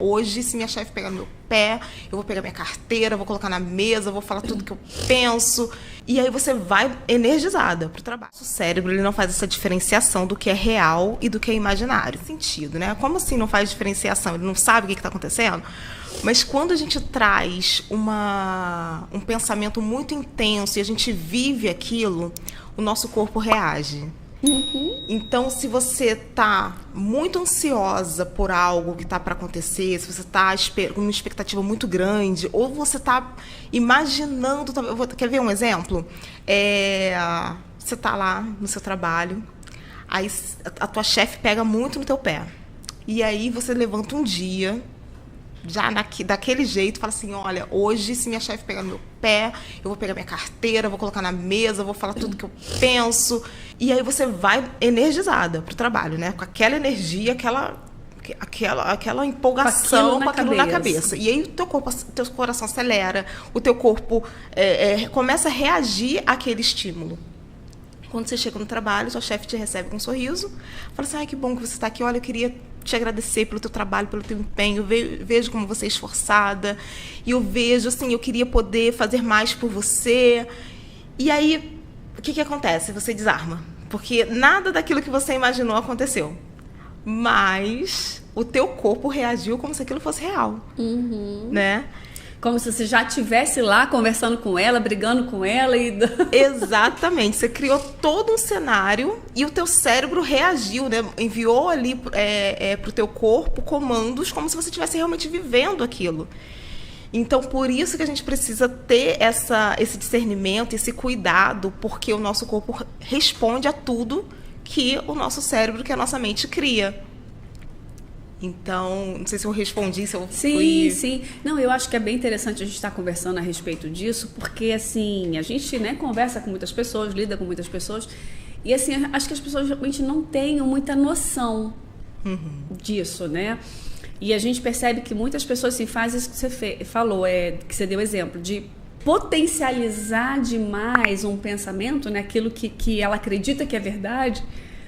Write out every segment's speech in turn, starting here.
Hoje, se minha chefe pegar no meu pé, eu vou pegar minha carteira, vou colocar na mesa, vou falar tudo que eu penso. E aí você vai energizada pro trabalho. O cérebro, ele não faz essa diferenciação do que é real e do que é imaginário. Sentido, né? Como assim não faz diferenciação? Ele não sabe o que está acontecendo? Mas quando a gente traz um pensamento muito intenso e a gente vive aquilo, o nosso corpo reage. Então, se você está muito ansiosa por algo que está para acontecer, se você está com uma expectativa muito grande, ou você está imaginando... Quer ver um exemplo? Você está lá no seu trabalho, aí a tua chefe pega muito no teu pé. E aí você levanta um dia... já daquele jeito, fala assim, olha, hoje se minha chefe pegar no meu pé, eu vou pegar minha carteira, vou colocar na mesa, vou falar tudo que eu penso. E aí você vai energizada pro trabalho, né? Com aquela energia, aquela empolgação, com aquilo na cabeça. E aí teu coração acelera, o teu corpo começa a reagir àquele estímulo. Quando você chega no trabalho, seu chefe te recebe com um sorriso, fala assim, ai, que bom que você está aqui, olha, eu queria te agradecer pelo teu trabalho, pelo teu empenho, vejo como você é esforçada, e eu vejo, assim, eu queria poder fazer mais por você. E aí, o que acontece? Você desarma, porque nada daquilo que você imaginou aconteceu, mas o teu corpo reagiu como se aquilo fosse real, né? Como se você já estivesse lá conversando com ela, brigando com ela e... Exatamente. Você criou todo um cenário e o teu cérebro reagiu, né? Enviou ali para o teu corpo comandos como se você estivesse realmente vivendo aquilo. Então, por isso que a gente precisa ter esse discernimento, esse cuidado, porque o nosso corpo responde a tudo que o nosso cérebro, que a nossa mente cria. Então, não sei se eu respondi, se eu fui... Sim. Não, eu acho que é bem interessante a gente estar conversando a respeito disso, porque, assim, a gente, né, conversa com muitas pessoas, lida com muitas pessoas, e, assim, acho que as pessoas realmente não têm muita noção disso, né? E a gente percebe que muitas pessoas, assim, fazem isso que você falou, que você deu exemplo, de potencializar demais um pensamento, né, aquilo que ela acredita que é verdade.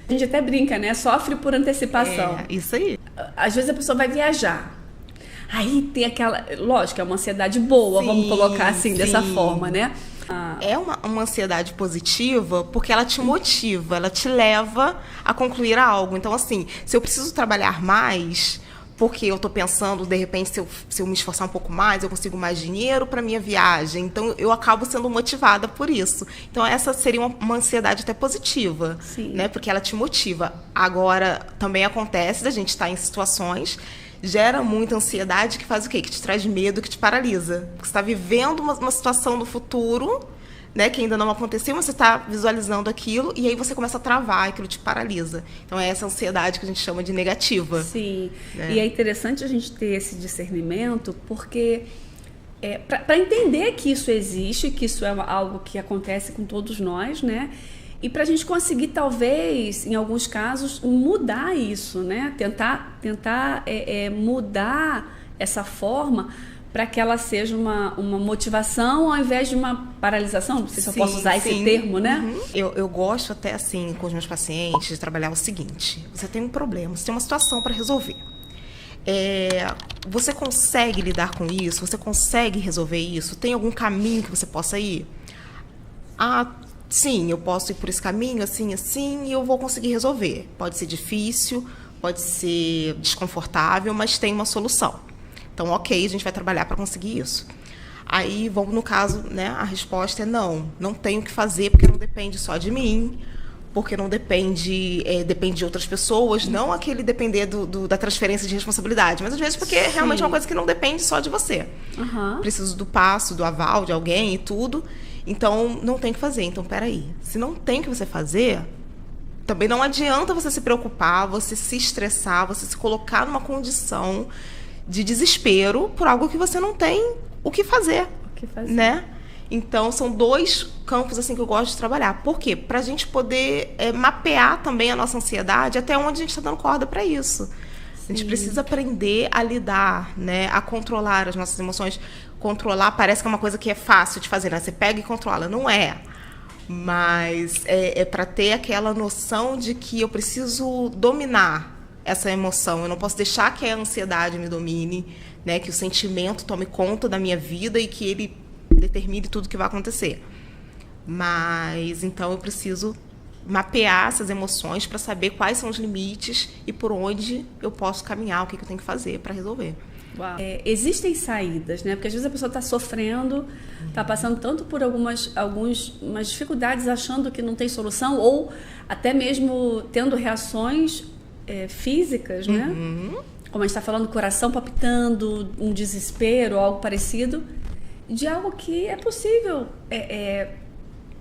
A gente até brinca, né? Sofre por antecipação. Isso aí. Às vezes a pessoa vai viajar. Aí tem aquela... Lógico, é uma ansiedade boa, vamos colocar assim, dessa forma, né? É uma ansiedade positiva porque ela te motiva, ela te leva a concluir algo. Então, assim, se eu preciso trabalhar mais... porque eu estou pensando, de repente, se eu me esforçar um pouco mais, eu consigo mais dinheiro para minha viagem. Então, eu acabo sendo motivada por isso. Então, essa seria uma ansiedade até positiva, né? Porque ela te motiva. Agora, também acontece da gente estar em situações, gera muita ansiedade, que faz o quê? Que te traz medo, que te paralisa. Porque você está vivendo uma situação do futuro, né, que ainda não aconteceu, mas você está visualizando aquilo e aí você começa a travar, aquilo te paralisa. Então é essa ansiedade que a gente chama de negativa. Sim, né? E é interessante a gente ter esse discernimento, porque para entender que isso existe, que isso é algo que acontece com todos nós, né? E para a gente conseguir, talvez, em alguns casos, mudar isso, né? Tentar mudar essa forma para que ela seja uma motivação ao invés de uma paralisação. Não sei se eu posso usar esse termo, né? Eu gosto até, assim, com os meus pacientes, de trabalhar o seguinte. Você tem um problema, você tem uma situação para resolver. Você consegue lidar com isso? Você consegue resolver isso? Tem algum caminho que você possa ir? Sim, eu posso ir por esse caminho, assim, e eu vou conseguir resolver. Pode ser difícil, pode ser desconfortável, mas tem uma solução. Então, ok, a gente vai trabalhar para conseguir isso. Aí, vamos no caso, né, a resposta é não tenho o que fazer porque não depende só de mim, porque não depende de outras pessoas, não aquele depender da transferência de responsabilidade, mas às vezes porque realmente é uma coisa que não depende só de você. Preciso do passo, do aval de alguém e tudo, então não tem o que fazer. Então, peraí, se não tem o que você fazer, também não adianta você se preocupar, você se estressar, você se colocar numa condição de desespero por algo que você não tem o que fazer, né? Então, são dois campos assim que eu gosto de trabalhar. Por quê? Para a gente poder mapear também a nossa ansiedade, até onde a gente está dando corda para isso. A gente precisa aprender a lidar, né? A controlar as nossas emoções. Controlar parece que é uma coisa que é fácil de fazer, né? Você pega e controla. Não é. Mas é para ter aquela noção de que eu preciso dominar essa emoção, eu não posso deixar que a ansiedade me domine, né, que o sentimento tome conta da minha vida e que ele determine tudo que vai acontecer. Mas, então, eu preciso mapear essas emoções para saber quais são os limites e por onde eu posso caminhar, o que eu tenho que fazer para resolver. Existem saídas, né? Porque às vezes a pessoa está sofrendo, está passando tanto por algumas dificuldades, achando que não tem solução, ou até mesmo tendo reações físicas, né? Como a gente está falando, coração palpitando, um desespero, algo parecido, de algo que é possível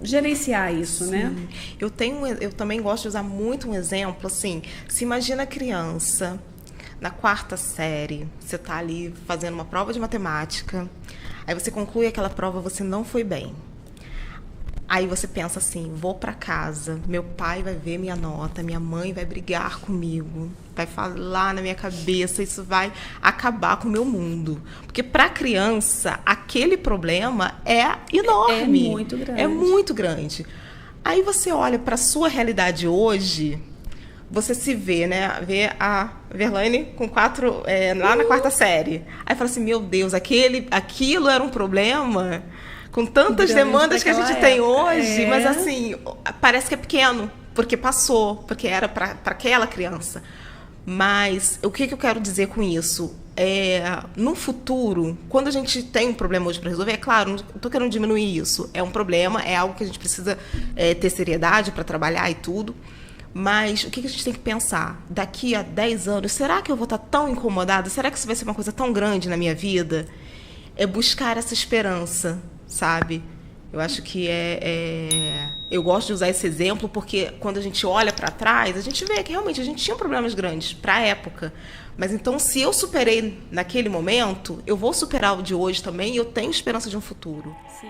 gerenciar isso, Sim. né? Eu também gosto de usar muito um exemplo, assim, se imagina a criança na 4ª série, você está ali fazendo uma prova de matemática, aí você conclui aquela prova, você não foi bem. Aí você pensa assim, vou para casa, meu pai vai ver minha nota, minha mãe vai brigar comigo, vai falar na minha cabeça, isso vai acabar com o meu mundo. Porque para a criança, aquele problema é enorme. É muito grande. É muito grande. Aí você olha para a sua realidade hoje, você se vê, né? Vê a Verlaine com lá na 4ª série. Aí fala assim, meu Deus, aquilo era um problema com tantas demandas que a gente tem hoje, mas assim, parece que é pequeno, porque passou, porque era para aquela criança. Mas o que eu quero dizer com isso? No futuro, quando a gente tem um problema hoje para resolver, é claro, não estou querendo diminuir isso. É um problema, é algo que a gente precisa ter seriedade para trabalhar e tudo. Mas o que a gente tem que pensar? Daqui a 10 anos, será que eu vou estar tão incomodada? Será que isso vai ser uma coisa tão grande na minha vida? É buscar essa esperança, sabe? Eu acho que eu gosto de usar esse exemplo porque quando a gente olha para trás, a gente vê que realmente a gente tinha problemas grandes para a época. Mas então, se eu superei naquele momento, eu vou superar o de hoje também e eu tenho esperança de um futuro. Sim.